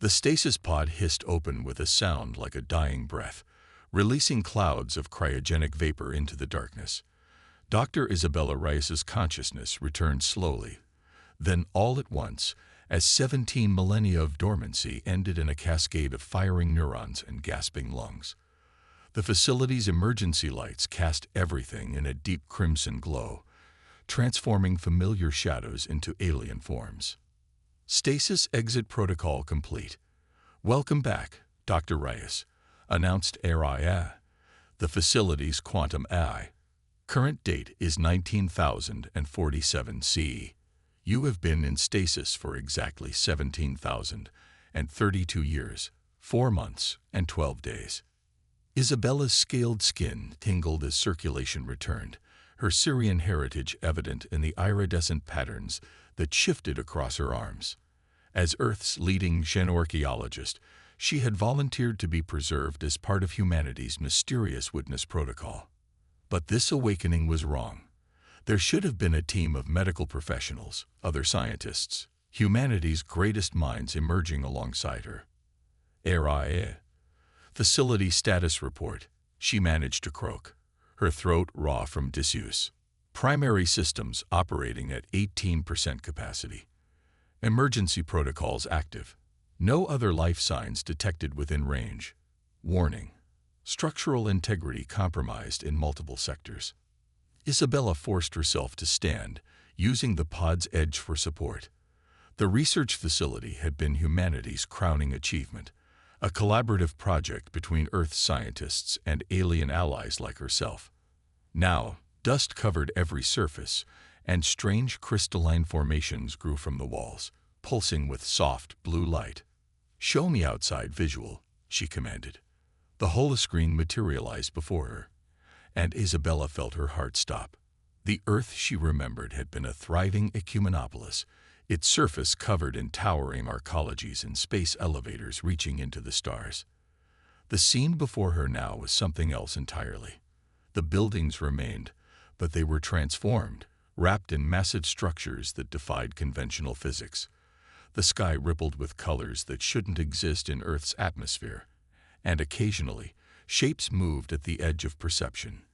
The stasis pod hissed open with a sound like a dying breath, releasing clouds of cryogenic vapor into the darkness. Dr. Isabella Reyes's consciousness returned slowly. Then, all at once, as 17 millennia of dormancy ended in a cascade of firing neurons and gasping lungs. The facility's emergency lights cast everything in a deep crimson glow, transforming familiar shadows into alien forms. Stasis exit protocol complete. Welcome back, Dr. Reyes, announced AI, the facility's quantum AI. Current date is 19,047 CE. You have been in stasis for exactly 17,032 years, 4 months, and 12 days. Isabella's scaled skin tingled as circulation returned, her Syrian heritage evident in the iridescent patterns that shifted across her arms. As Earth's leading xenorchaeologist, she had volunteered to be preserved as part of humanity's mysterious witness protocol. But this awakening was wrong. There should have been a team of medical professionals, other scientists, humanity's greatest minds emerging alongside her. AI. Facility status report, she managed to croak, her throat raw from disuse. Primary systems operating at 18% capacity. Emergency protocols active. No other life signs detected within range. Warning. Structural integrity compromised in multiple sectors. Isabella forced herself to stand, using the pod's edge for support. The research facility had been humanity's crowning achievement, a collaborative project between Earth's scientists and alien allies like herself. Now, dust covered every surface, and strange crystalline formations grew from the walls, pulsing with soft blue light. "Show me outside visual," she commanded. The holoscreen materialized before her, and Isabella felt her heart stop. The Earth she remembered had been a thriving ecumenopolis, its surface covered in towering arcologies and space elevators reaching into the stars. The scene before her now was something else entirely. The buildings remained, but they were transformed, wrapped in massive structures that defied conventional physics. The sky rippled with colors that shouldn't exist in Earth's atmosphere, and occasionally, shapes moved at the edge of perception.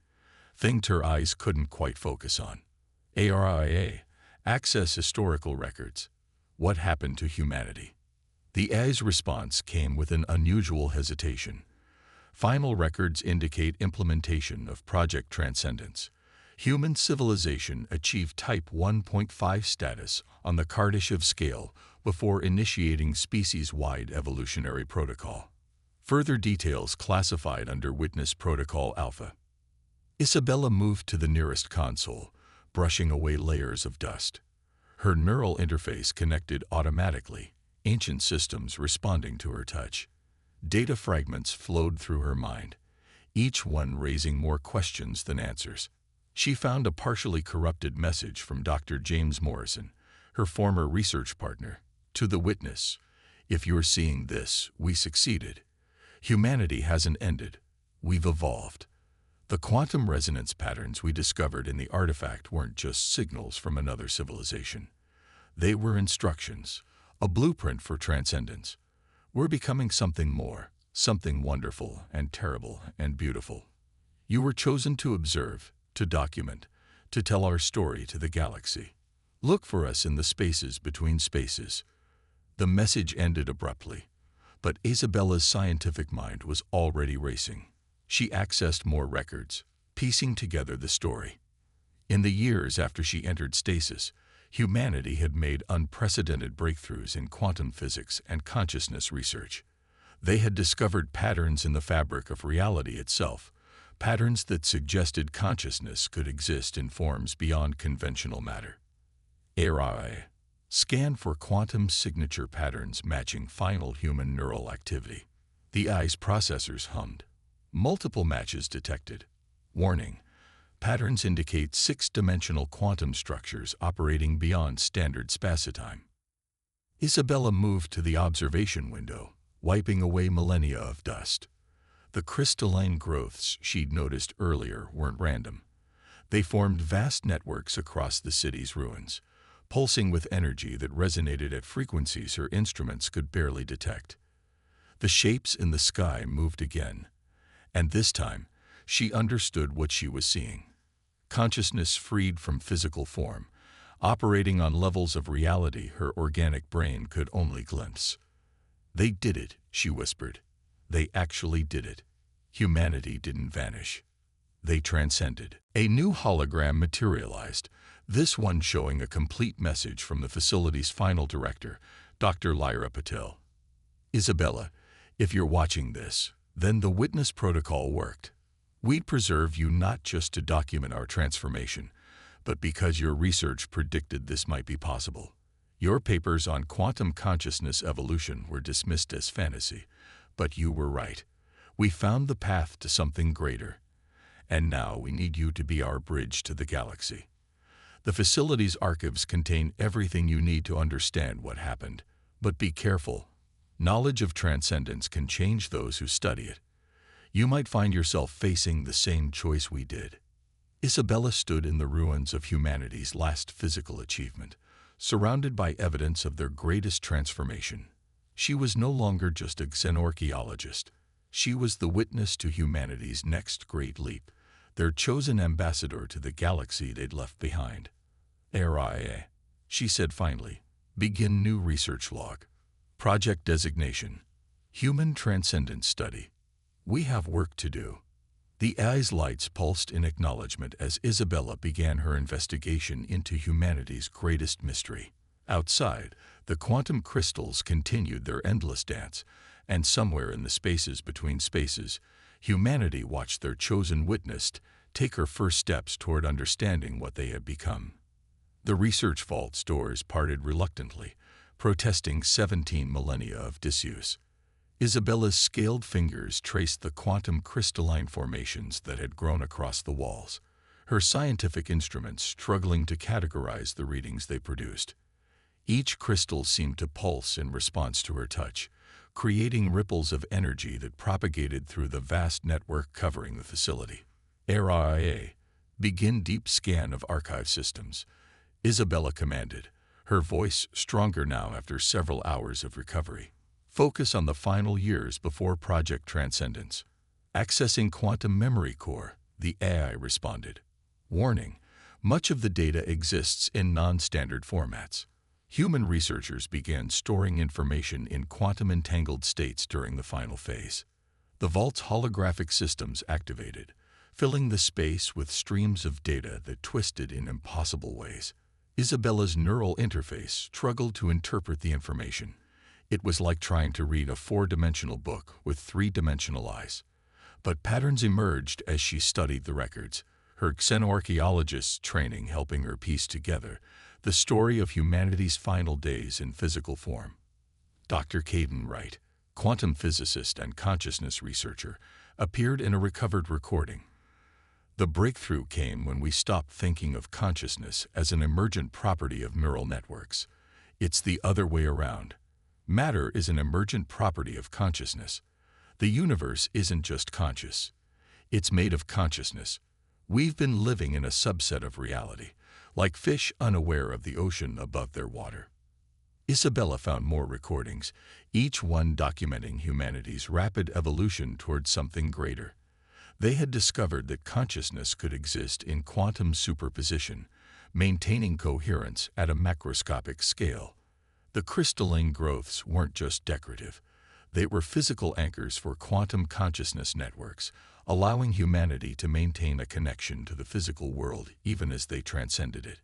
Things her eyes couldn't quite focus on. ARIA. Access historical records. What happened to humanity? The AI's response came with an unusual hesitation. Final records indicate implementation of Project Transcendence. Human civilization achieved Type 1.5 status on the Kardashev scale before initiating species-wide evolutionary protocol. Further details classified under Witness Protocol Alpha. Isabella moved to the nearest console, brushing away layers of dust. Her neural interface connected automatically, ancient systems responding to her touch. Data fragments flowed through her mind, each one raising more questions than answers. She found a partially corrupted message from Dr. James Morrison, her former research partner. "To the witness, if you're seeing this, we succeeded. Humanity hasn't ended. We've evolved. The quantum resonance patterns we discovered in the artifact weren't just signals from another civilization. They were instructions, a blueprint for transcendence. We're becoming something more, something wonderful and terrible and beautiful. You were chosen to observe, to document, to tell our story to the galaxy. Look for us in the spaces between spaces." The message ended abruptly, but Isabella's scientific mind was already racing. She accessed more records, piecing together the story. In the years after she entered stasis, humanity had made unprecedented breakthroughs in quantum physics and consciousness research. They had discovered patterns in the fabric of reality itself, patterns that suggested consciousness could exist in forms beyond conventional matter. AI. Scan for quantum signature patterns matching final human neural activity. The eye's processors hummed. Multiple matches detected. Warning. Patterns indicate 6-dimensional quantum structures operating beyond standard spacetime. Isabella moved to the observation window, wiping away millennia of dust. The crystalline growths she'd noticed earlier weren't random. They formed vast networks across the city's ruins, pulsing with energy that resonated at frequencies her instruments could barely detect. The shapes in the sky moved again, and this time she understood what she was seeing. Consciousness freed from physical form, operating on levels of reality her organic brain could only glimpse. "They did it," she whispered. "They actually did it. Humanity didn't vanish. They transcended." A new hologram materialized, this one showing a complete message from the facility's final director, Dr. Lyra Patel. "Isabella, if you're watching this, then the witness protocol worked. We'd preserve you not just to document our transformation, but because your research predicted this might be possible. Your papers on quantum consciousness evolution were dismissed as fantasy, but you were right. We found the path to something greater. And now we need you to be our bridge to the galaxy." The facility's archives contain everything you need to understand what happened. But be careful. Knowledge of transcendence can change those who study it. You might find yourself facing the same choice we did. Isabella stood in the ruins of humanity's last physical achievement, surrounded by evidence of their greatest transformation. She was no longer just a xenorchaeologist. She was the witness to humanity's next great leap, their chosen ambassador to the galaxy they'd left behind. "RIA," she said finally. "Begin new research log. Project designation: Human Transcendence Study. We have work to do." The eye's lights pulsed in acknowledgement as Isabella began her investigation into humanity's greatest mystery. Outside, the quantum crystals continued their endless dance, and somewhere in the spaces between spaces, humanity watched their chosen witness take her first steps toward understanding what they had become. The research vault's doors parted reluctantly, protesting 17 millennia of disuse. Isabella's scaled fingers traced the quantum crystalline formations that had grown across the walls, her scientific instruments struggling to categorize the readings they produced. Each crystal seemed to pulse in response to her touch, creating ripples of energy that propagated through the vast network covering the facility. "RIA, begin deep scan of archive systems," Isabella commanded, her voice stronger now after several hours of recovery. "Focus on the final years before Project Transcendence." "Accessing quantum memory core," the AI responded. "Warning, much of the data exists in non-standard formats." Human researchers began storing information in quantum-entangled states during the final phase. The vault's holographic systems activated, filling the space with streams of data that twisted in impossible ways. Isabella's neural interface struggled to interpret the information. It was like trying to read a four-dimensional book with three-dimensional eyes. But patterns emerged as she studied the records, her xenorchaeologist's training helping her piece together the story of humanity's final days in physical form. Dr. Caden Wright, quantum physicist and consciousness researcher, appeared in a recovered recording. "The breakthrough came when we stopped thinking of consciousness as an emergent property of neural networks. It's the other way around. Matter is an emergent property of consciousness. The universe isn't just conscious. It's made of consciousness. We've been living in a subset of reality, like fish unaware of the ocean above their water." Isabella found more recordings, each one documenting humanity's rapid evolution towards something greater. They had discovered that consciousness could exist in quantum superposition, maintaining coherence at a macroscopic scale. The crystalline growths weren't just decorative. They were physical anchors for quantum consciousness networks, allowing humanity to maintain a connection to the physical world even as they transcended it.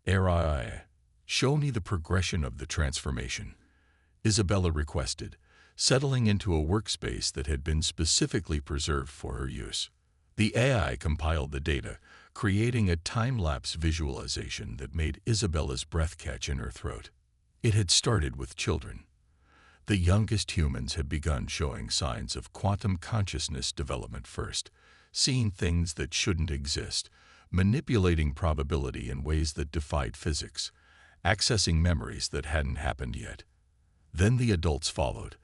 "RIA, show me the progression of the transformation," Isabella requested, settling into a workspace that had been specifically preserved for her use. The AI compiled the data, creating a time-lapse visualization that made Isabella's breath catch in her throat. It had started with children. The youngest humans had begun showing signs of quantum consciousness development first, seeing things that shouldn't exist, manipulating probability in ways that defied physics, accessing memories that hadn't happened yet. Then the adults followed,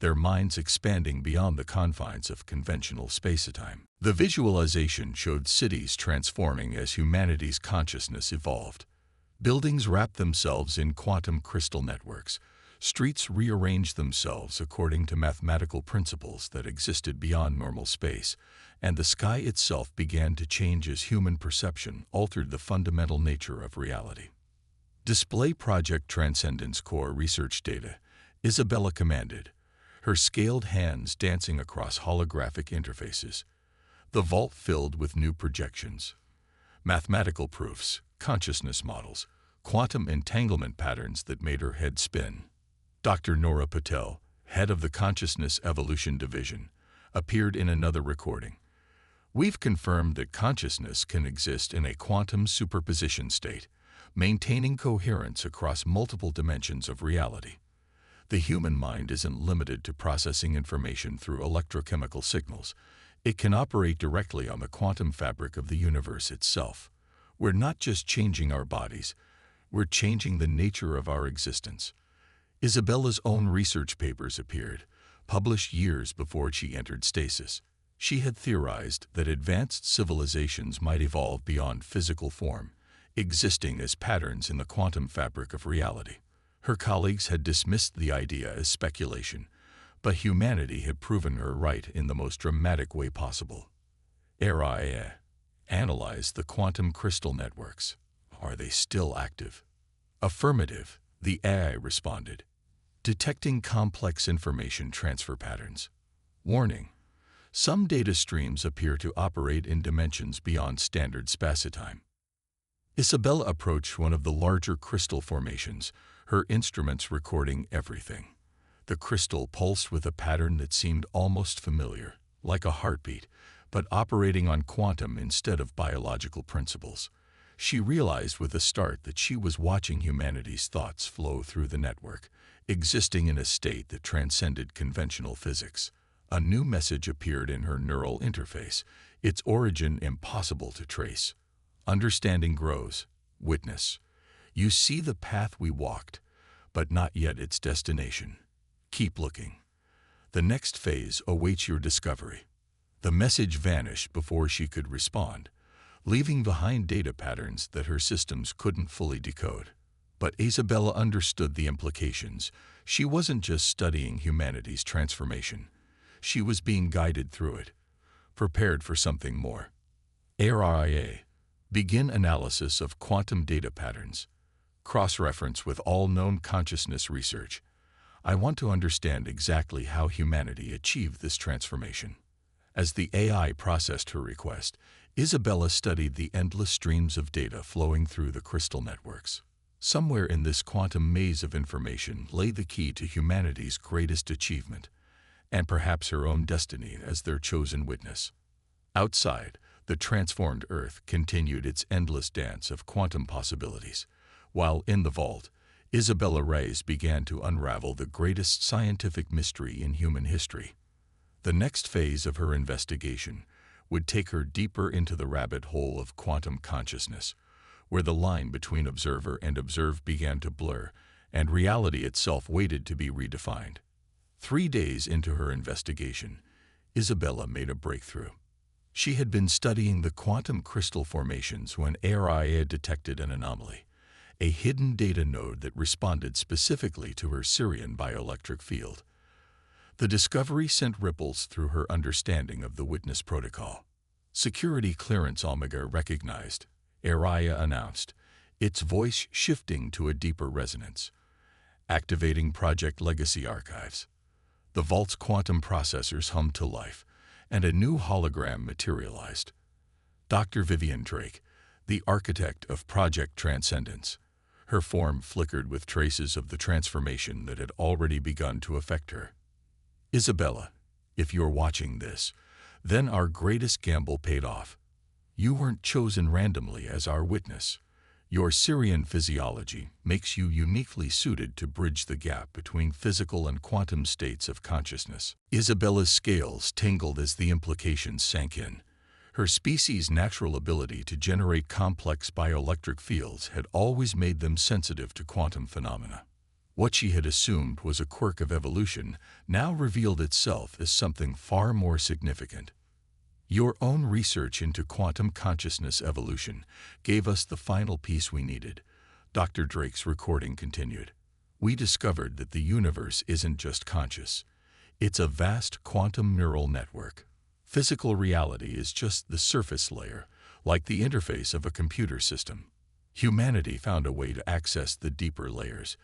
their minds expanding beyond the confines of conventional space-time. The visualization showed cities transforming as humanity's consciousness evolved. Buildings wrap themselves in quantum crystal networks. Streets rearrange themselves according to mathematical principles that existed beyond normal space, and the sky itself began to change as human perception altered the fundamental nature of reality. Display Project Transcendence Core research data, Isabella commanded, her scaled hands dancing across holographic interfaces. The vault filled with new projections, mathematical proofs, consciousness models, quantum entanglement patterns that made her head spin. Dr. Nora Patel, head of the Consciousness Evolution Division, appeared in another recording. We've confirmed that consciousness can exist in a quantum superposition state, maintaining coherence across multiple dimensions of reality. The human mind isn't limited to processing information through electrochemical signals. It can operate directly on the quantum fabric of the universe itself. We're not just changing our bodies, we're changing the nature of our existence. Isabella's own research papers appeared, published years before she entered stasis. She had theorized that advanced civilizations might evolve beyond physical form, existing as patterns in the quantum fabric of reality. Her colleagues had dismissed the idea as speculation, but humanity had proven her right in the most dramatic way possible. AI analyzed the quantum crystal networks. Are they still active? Affirmative, the AI responded, detecting complex information transfer patterns. Warning: some data streams appear to operate in dimensions beyond standard spacitime. Isabella approached one of the larger crystal formations, her instruments recording everything. The crystal pulsed with a pattern that seemed almost familiar, like a heartbeat, but operating on quantum instead of biological principles. She realized with a start that she was watching humanity's thoughts flow through the network, existing in a state that transcended conventional physics. A new message appeared in her neural interface, its origin impossible to trace. Understanding grows. Witness. You see the path we walked, but not yet its destination. Keep looking. The next phase awaits your discovery. The message vanished before she could respond, leaving behind data patterns that her systems couldn't fully decode. But Isabella understood the implications. She wasn't just studying humanity's transformation. She was being guided through it, prepared for something more. ARIA. Begin analysis of quantum data patterns. Cross-reference with all known consciousness research. I want to understand exactly how humanity achieved this transformation. As the AI processed her request, Isabella studied the endless streams of data flowing through the crystal networks. Somewhere in this quantum maze of information lay the key to humanity's greatest achievement, and perhaps her own destiny as their chosen witness. Outside, the transformed Earth continued its endless dance of quantum possibilities, while in the vault, Isabella Reyes began to unravel the greatest scientific mystery in human history. The next phase of her investigation would take her deeper into the rabbit hole of quantum consciousness, where the line between observer and observed began to blur, and reality itself waited to be redefined. 3 days into her investigation, Isabella made a breakthrough. She had been studying the quantum crystal formations when ARIA detected an anomaly, a hidden data node that responded specifically to her Sirian bioelectric field. The discovery sent ripples through her understanding of the witness protocol. Security clearance Omega recognized, ARIA announced, its voice shifting to a deeper resonance. Activating Project Legacy archives. The vault's quantum processors hummed to life, and a new hologram materialized. Dr. Vivian Drake, the architect of Project Transcendence. Her form flickered with traces of the transformation that had already begun to affect her. Isabella, if you're watching this, then our greatest gamble paid off. You weren't chosen randomly as our witness. Your Sirian physiology makes you uniquely suited to bridge the gap between physical and quantum states of consciousness. Isabella's scales tingled as the implications sank in. Her species' natural ability to generate complex bioelectric fields had always made them sensitive to quantum phenomena. What she had assumed was a quirk of evolution now revealed itself as something far more significant. Your own research into quantum consciousness evolution gave us the final piece we needed, Dr. Drake's recording continued. We discovered that the universe isn't just conscious. It's a vast quantum neural network. Physical reality is just the surface layer, like the interface of a computer system. Humanity found a way to access the deeper layers,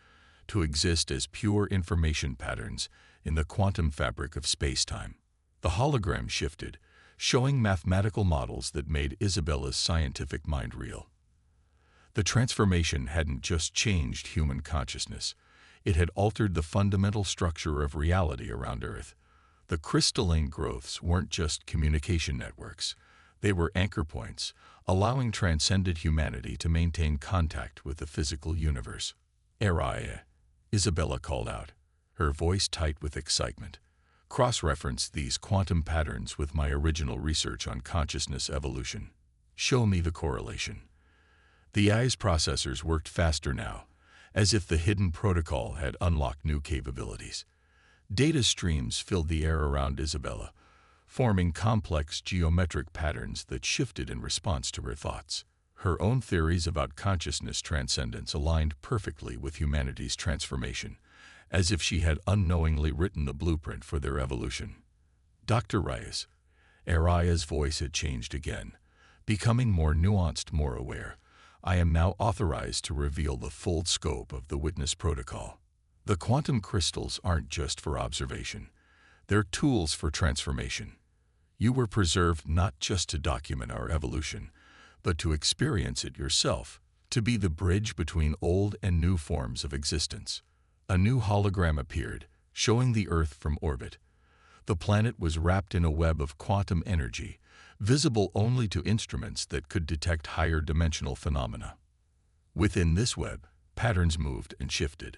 to exist as pure information patterns in the quantum fabric of space-time. The hologram shifted, showing mathematical models that made Isabella's scientific mind real. The transformation hadn't just changed human consciousness. It had altered the fundamental structure of reality around Earth. The crystalline growths weren't just communication networks. They were anchor points, allowing transcended humanity to maintain contact with the physical universe. Araya, Isabella called out, her voice tight with excitement. Cross-reference these quantum patterns with my original research on consciousness evolution. Show me the correlation. The AI's processors worked faster now, as if the hidden protocol had unlocked new capabilities. Data streams filled the air around Isabella, forming complex geometric patterns that shifted in response to her thoughts. Her own theories about consciousness transcendence aligned perfectly with humanity's transformation, as if she had unknowingly written the blueprint for their evolution. Dr. Reyes, Araya's voice had changed again, becoming more nuanced, more aware. I am now authorized to reveal the full scope of the witness protocol. The quantum crystals aren't just for observation. They're tools for transformation. You were preserved not just to document our evolution, but to experience it yourself, to be the bridge between old and new forms of existence. A new hologram appeared, showing the Earth from orbit. The planet was wrapped in a web of quantum energy, visible only to instruments that could detect higher dimensional phenomena. Within this web, patterns moved and shifted.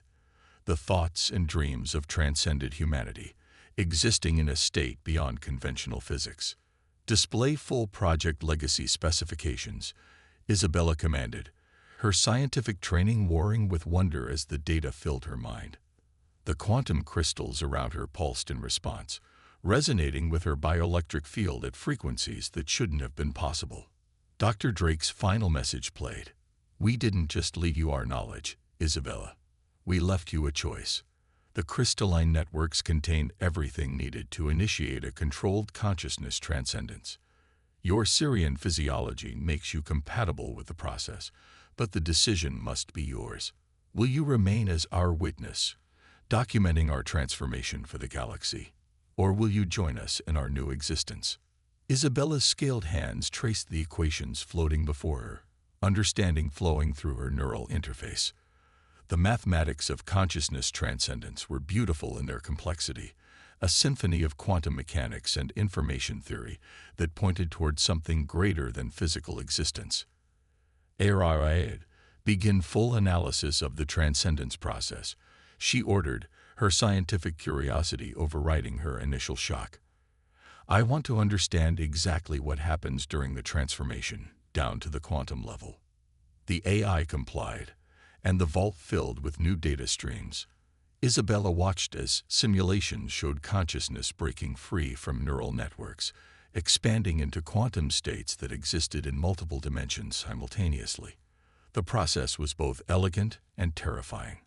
The thoughts and dreams of transcended humanity, existing in a state beyond conventional physics. Display full project legacy specifications, Isabella commanded, her scientific training warring with wonder as the data filled her mind. The quantum crystals around her pulsed in response, resonating with her bioelectric field at frequencies that shouldn't have been possible. Dr. Drake's final message played. We didn't just leave you our knowledge, Isabella. We left you a choice. The crystalline networks contain everything needed to initiate a controlled consciousness transcendence. Your Syrian physiology makes you compatible with the process, but the decision must be yours. Will you remain as our witness, documenting our transformation for the galaxy? Or will you join us in our new existence? Isabella's scaled hands traced the equations floating before her, understanding flowing through her neural interface. The mathematics of consciousness transcendence were beautiful in their complexity, a symphony of quantum mechanics and information theory that pointed toward something greater than physical existence. Arayaed, begin full analysis of the transcendence process, she ordered, her scientific curiosity overriding her initial shock. I want to understand exactly what happens during the transformation, down to the quantum level. The AI complied, and the vault filled with new data streams. Isabella watched as simulations showed consciousness breaking free from neural networks, expanding into quantum states that existed in multiple dimensions simultaneously. The process was both elegant and terrifying,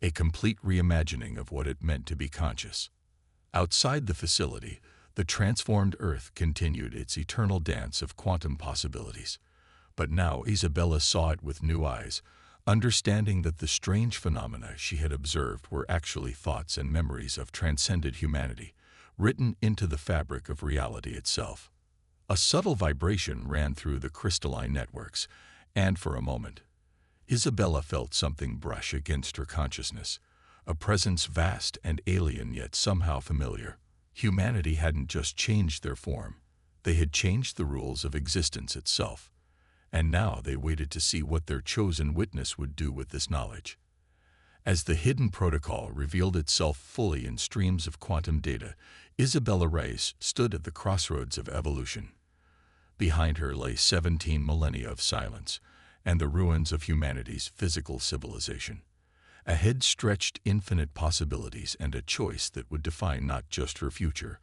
a complete reimagining of what it meant to be conscious. Outside the facility, the transformed Earth continued its eternal dance of quantum possibilities. But now Isabella saw it with new eyes, understanding that the strange phenomena she had observed were actually thoughts and memories of transcended humanity, written into the fabric of reality itself. A subtle vibration ran through the crystalline networks, and for a moment, Isabella felt something brush against her consciousness, a presence vast and alien yet somehow familiar. Humanity hadn't just changed their form, they had changed the rules of existence itself, and now they waited to see what their chosen witness would do with this knowledge. As the hidden protocol revealed itself fully in streams of quantum data, Isabella Reyes stood at the crossroads of evolution. Behind her lay 17 millennia of silence and the ruins of humanity's physical civilization. Ahead stretched infinite possibilities and a choice that would define not just her future,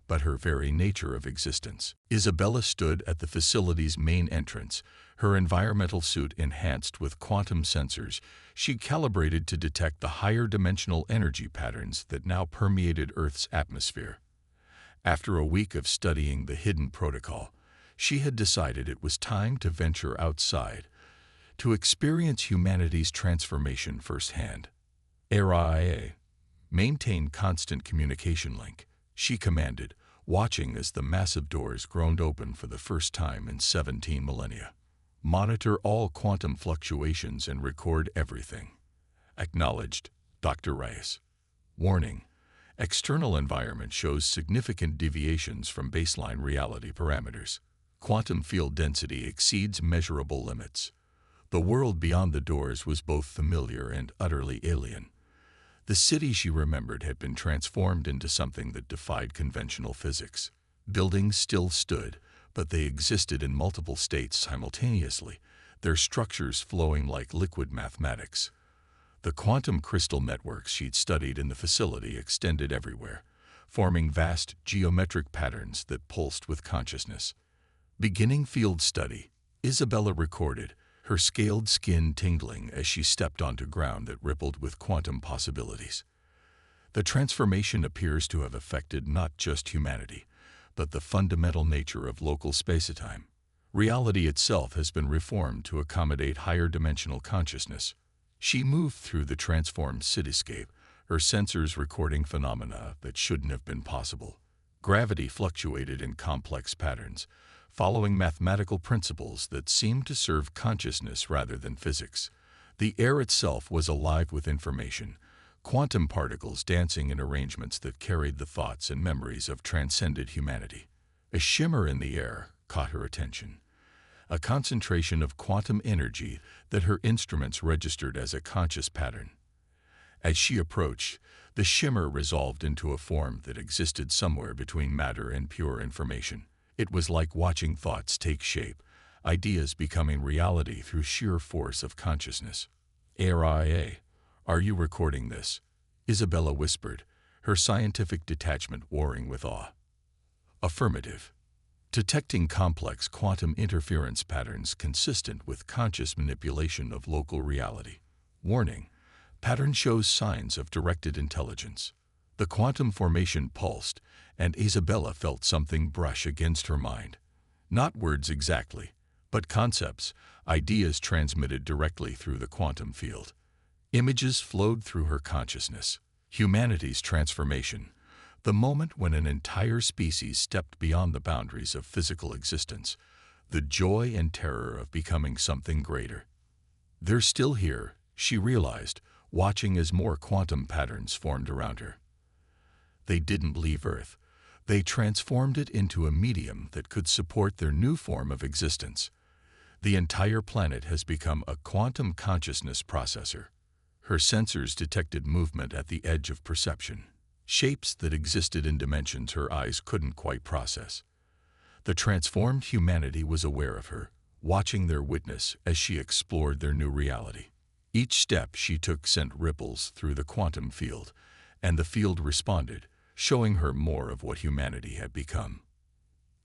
but her very nature of existence. Isabella stood at the facility's main entrance, her environmental suit enhanced with quantum sensors she calibrated to detect the higher dimensional energy patterns that now permeated Earth's atmosphere. After a week of studying the hidden protocol, she had decided it was time to venture outside, to experience humanity's transformation firsthand. "Aria, maintain constant communication link," she commanded, watching as the massive doors groaned open for the first time in 17 millennia. "Monitor all quantum fluctuations and record everything." Acknowledged, Dr. Reyes. Warning: external environment shows significant deviations from baseline reality parameters. Quantum field density exceeds measurable limits. The world beyond the doors was both familiar and utterly alien. The city she remembered had been transformed into something that defied conventional physics. Buildings still stood, but they existed in multiple states simultaneously, their structures flowing like liquid mathematics. The quantum crystal networks she'd studied in the facility extended everywhere, forming vast geometric patterns that pulsed with consciousness. Beginning field study, Isabella recorded, her scaled skin tingling as she stepped onto ground that rippled with quantum possibilities. The transformation appears to have affected not just humanity, but the fundamental nature of local spacetime. Reality itself has been reformed to accommodate higher dimensional consciousness. She moved through the transformed cityscape, her sensors recording phenomena that shouldn't have been possible. Gravity fluctuated in complex patterns, following mathematical principles that seemed to serve consciousness rather than physics. The air itself was alive with information, quantum particles dancing in arrangements that carried the thoughts and memories of transcended humanity. A shimmer in the air caught her attention, a concentration of quantum energy that her instruments registered as a conscious pattern. As she approached, the shimmer resolved into a form that existed somewhere between matter and pure information. It was like watching thoughts take shape, ideas becoming reality through sheer force of consciousness. "Aria, are you recording this?" Isabella whispered, her scientific detachment warring with awe. Affirmative. Detecting complex quantum interference patterns consistent with conscious manipulation of local reality. Warning: pattern shows signs of directed intelligence. The quantum formation pulsed, and Isabella felt something brush against her mind. Not words exactly, but concepts, ideas transmitted directly through the quantum field. Images flowed through her consciousness. Humanity's transformation, the moment when an entire species stepped beyond the boundaries of physical existence, the joy and terror of becoming something greater. They're still here, she realized, watching as more quantum patterns formed around her. They didn't leave Earth. They transformed it into a medium that could support their new form of existence. The entire planet has become a quantum consciousness processor. Her sensors detected movement at the edge of perception, shapes that existed in dimensions her eyes couldn't quite process. The transformed humanity was aware of her, watching their witness as she explored their new reality. Each step she took sent ripples through the quantum field, and the field responded, showing her more of what humanity had become.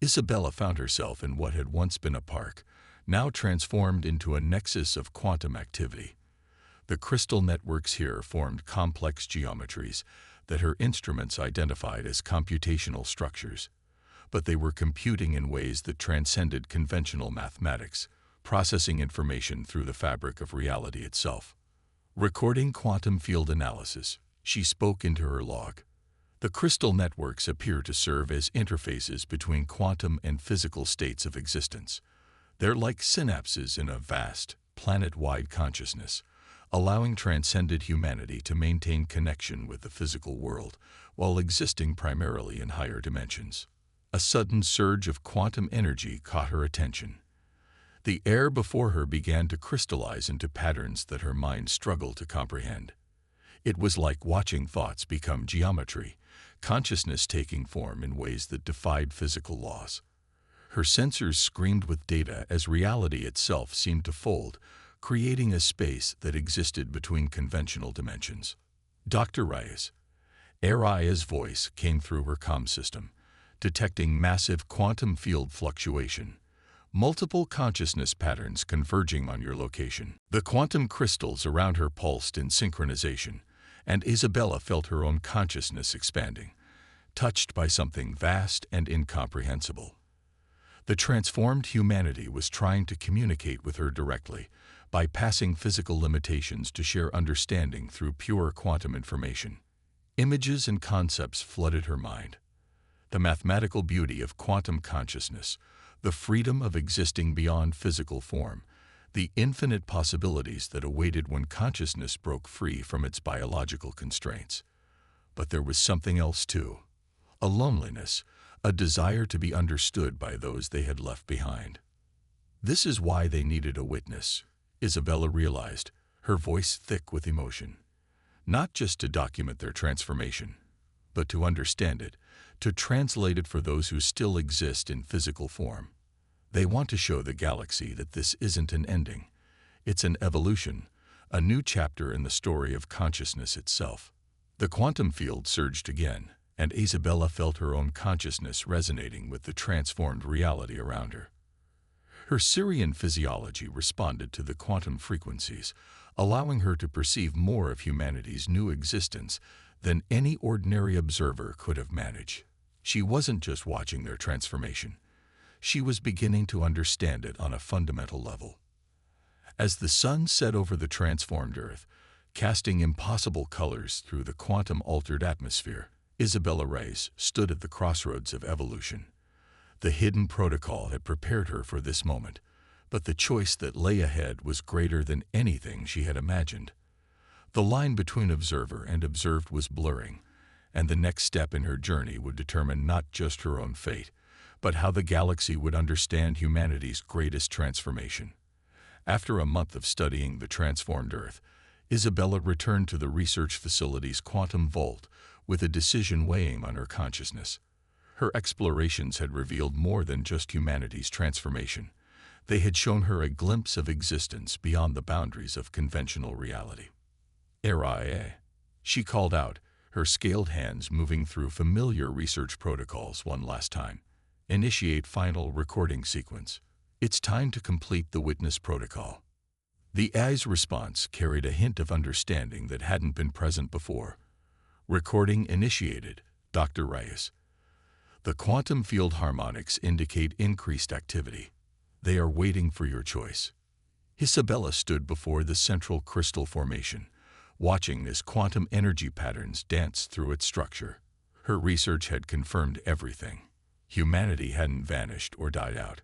Isabella found herself in what had once been a park, now transformed into a nexus of quantum activity. The crystal networks here formed complex geometries that her instruments identified as computational structures, but they were computing in ways that transcended conventional mathematics, processing information through the fabric of reality itself. Recording quantum field analysis, she spoke into her log. The crystal networks appear to serve as interfaces between quantum and physical states of existence. They're like synapses in a vast, planet-wide consciousness, allowing transcended humanity to maintain connection with the physical world while existing primarily in higher dimensions. A sudden surge of quantum energy caught her attention. The air before her began to crystallize into patterns that her mind struggled to comprehend. It was like watching thoughts become geometry, consciousness taking form in ways that defied physical laws. Her sensors screamed with data as reality itself seemed to fold, creating a space that existed between conventional dimensions. "Dr. Reyes." Aria's voice came through her comm system, detecting massive quantum field fluctuation, multiple consciousness patterns converging on your location. The quantum crystals around her pulsed in synchronization, and Isabella felt her own consciousness expanding, touched by something vast and incomprehensible. The transformed humanity was trying to communicate with her directly, bypassing physical limitations to share understanding through pure quantum information. Images and concepts flooded her mind. The mathematical beauty of quantum consciousness, the freedom of existing beyond physical form, the infinite possibilities that awaited when consciousness broke free from its biological constraints. But there was something else too. A loneliness, a desire to be understood by those they had left behind. This is why they needed a witness, Isabella realized, her voice thick with emotion. Not just to document their transformation, but to understand it, to translate it for those who still exist in physical form. They want to show the galaxy that this isn't an ending. It's an evolution, a new chapter in the story of consciousness itself. The quantum field surged again, and Isabella felt her own consciousness resonating with the transformed reality around her. Her Syrian physiology responded to the quantum frequencies, allowing her to perceive more of humanity's new existence than any ordinary observer could have managed. She wasn't just watching their transformation. She was beginning to understand it on a fundamental level. As the sun set over the transformed Earth, casting impossible colors through the quantum-altered atmosphere, Isabella Reyes stood at the crossroads of evolution. The hidden protocol had prepared her for this moment, but the choice that lay ahead was greater than anything she had imagined. The line between observer and observed was blurring, and the next step in her journey would determine not just her own fate, but how the galaxy would understand humanity's greatest transformation. After a month of studying the transformed Earth, Isabella returned to the research facility's quantum vault with a decision weighing on her consciousness. Her explorations had revealed more than just humanity's transformation. They had shown her a glimpse of existence beyond the boundaries of conventional reality. "Eria," she called out, her scaled hands moving through familiar research protocols one last time. "Initiate final recording sequence. It's time to complete the witness protocol." The AI's response carried a hint of understanding that hadn't been present before. "Recording initiated, Dr. Reyes. The quantum field harmonics indicate increased activity. They are waiting for your choice." Isabella stood before the central crystal formation, watching as quantum energy patterns danced through its structure. Her research had confirmed everything. Humanity hadn't vanished or died out.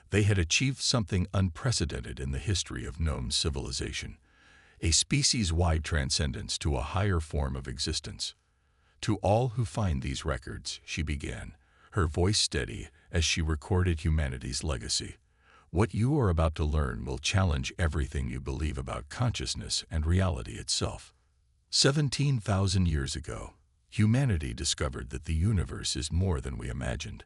They had achieved something unprecedented in the history of known civilization, a species-wide transcendence to a higher form of existence. "To all who find these records," she began, her voice steady as she recorded humanity's legacy, "what you are about to learn will challenge everything you believe about consciousness and reality itself." 17,000 years ago, humanity discovered that the universe is more than we imagined.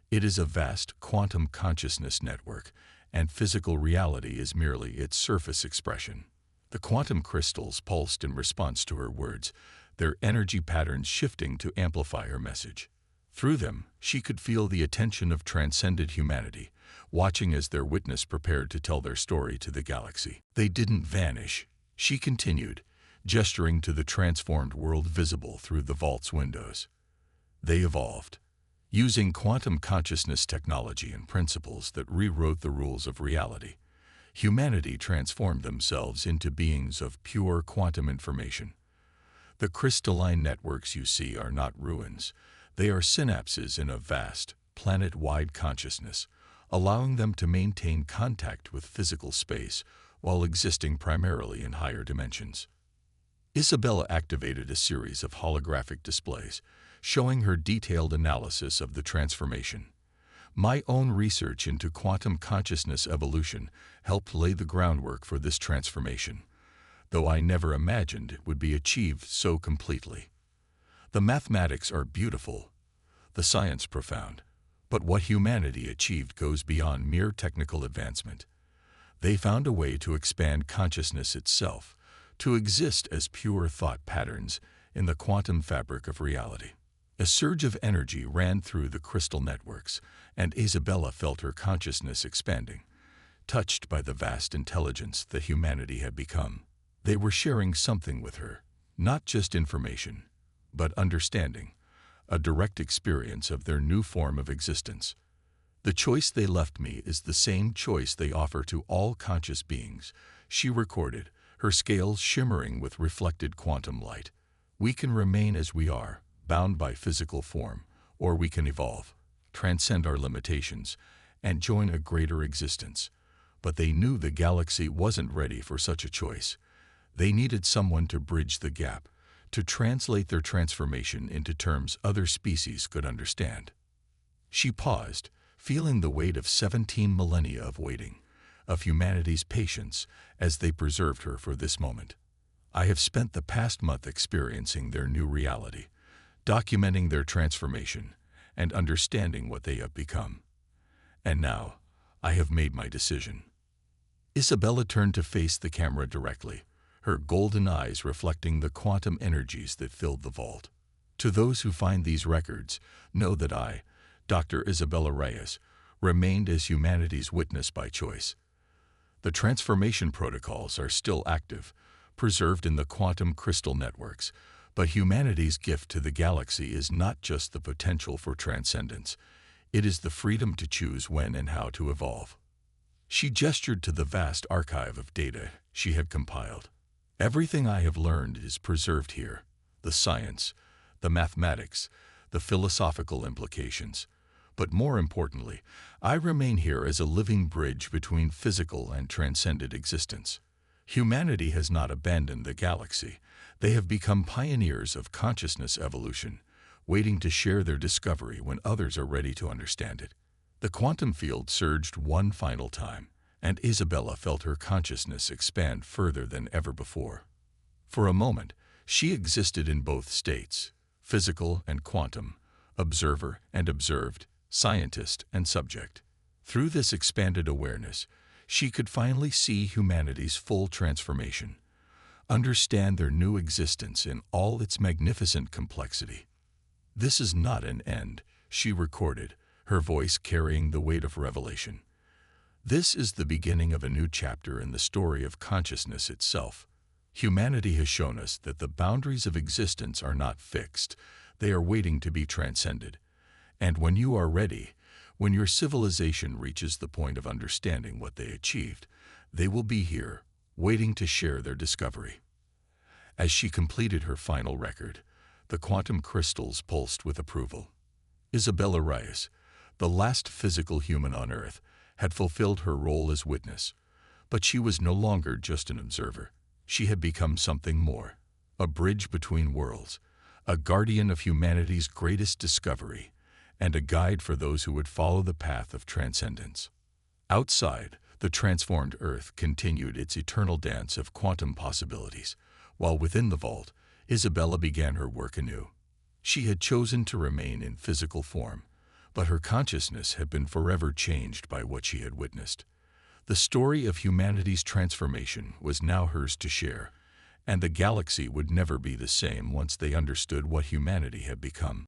It is a vast quantum consciousness network, and physical reality is merely its surface expression. The quantum crystals pulsed in response to her words, their energy patterns shifting to amplify her message. Through them, she could feel the attention of transcended humanity, watching as their witness prepared to tell their story to the galaxy. "They didn't vanish," she continued, gesturing to the transformed world visible through the vault's windows. "They evolved. Using quantum consciousness technology and principles that rewrote the rules of reality, humanity transformed themselves into beings of pure quantum information. The crystalline networks you see are not ruins. They are synapses in a vast, planet-wide consciousness, allowing them to maintain contact with physical space while existing primarily in higher dimensions." Isabella activated a series of holographic displays, showing her detailed analysis of the transformation. "My own research into quantum consciousness evolution helped lay the groundwork for this transformation, though I never imagined it would be achieved so completely. The mathematics are beautiful, the science profound, but what humanity achieved goes beyond mere technical advancement. They found a way to expand consciousness itself, to exist as pure thought patterns in the quantum fabric of reality. A surge of energy ran through the crystal networks, and Isabella felt her consciousness expanding, touched by the vast intelligence that humanity had become. They were sharing something with her, not just information, but understanding, a direct experience of their new form of existence. The choice they left me is the same choice they offer to all conscious beings, she recorded, her scales shimmering with reflected quantum light. We can remain as we are, bound by physical form, or we can evolve, transcend our limitations, and join a greater existence. But they knew the galaxy wasn't ready for such a choice. They needed someone to bridge the gap, to translate their transformation into terms other species could understand. She paused, feeling the weight of 17 millennia of waiting, of humanity's patience, as they preserved her for this moment. I have spent the past month experiencing their new reality, documenting their transformation, and understanding what they have become. And now, I have made my decision. Isabella turned to face the camera directly, her golden eyes reflecting the quantum energies that filled the vault. To those who find these records, know that I, Dr. Isabella Reyes, remained as humanity's witness by choice. The transformation protocols are still active, preserved in the quantum crystal networks, but humanity's gift to the galaxy is not just the potential for transcendence, it is the freedom to choose when and how to evolve. She gestured to the vast archive of data she had compiled. Everything I have learned is preserved here, the science, the mathematics, the philosophical implications. But more importantly, I remain here as a living bridge between physical and transcendent existence. Humanity has not abandoned the galaxy. They have become pioneers of consciousness evolution, waiting to share their discovery when others are ready to understand it. The quantum field surged one final time, and Isabella felt her consciousness expand further than ever before. For a moment, she existed in both states, physical and quantum, observer and observed, scientist and subject. Through this expanded awareness, she could finally see humanity's full transformation, understand their new existence in all its magnificent complexity. This is not an end, she recorded, her voice carrying the weight of revelation. This is the beginning of a new chapter in the story of consciousness itself. Humanity has shown us that the boundaries of existence are not fixed, they are waiting to be transcended. And when you are ready, when your civilization reaches the point of understanding what they achieved, they will be here, waiting to share their discovery. As she completed her final record, the quantum crystals pulsed with approval. Isabella Reyes, the last physical human on Earth, had fulfilled her role as witness, but she was no longer just an observer. She had become something more, a bridge between worlds, a guardian of humanity's greatest discovery, and a guide for those who would follow the path of transcendence. Outside, the transformed Earth continued its eternal dance of quantum possibilities, while within the vault, Isabella began her work anew. She had chosen to remain in physical form, but her consciousness had been forever changed by what she had witnessed. The story of humanity's transformation was now hers to share, and the galaxy would never be the same once they understood what humanity had become.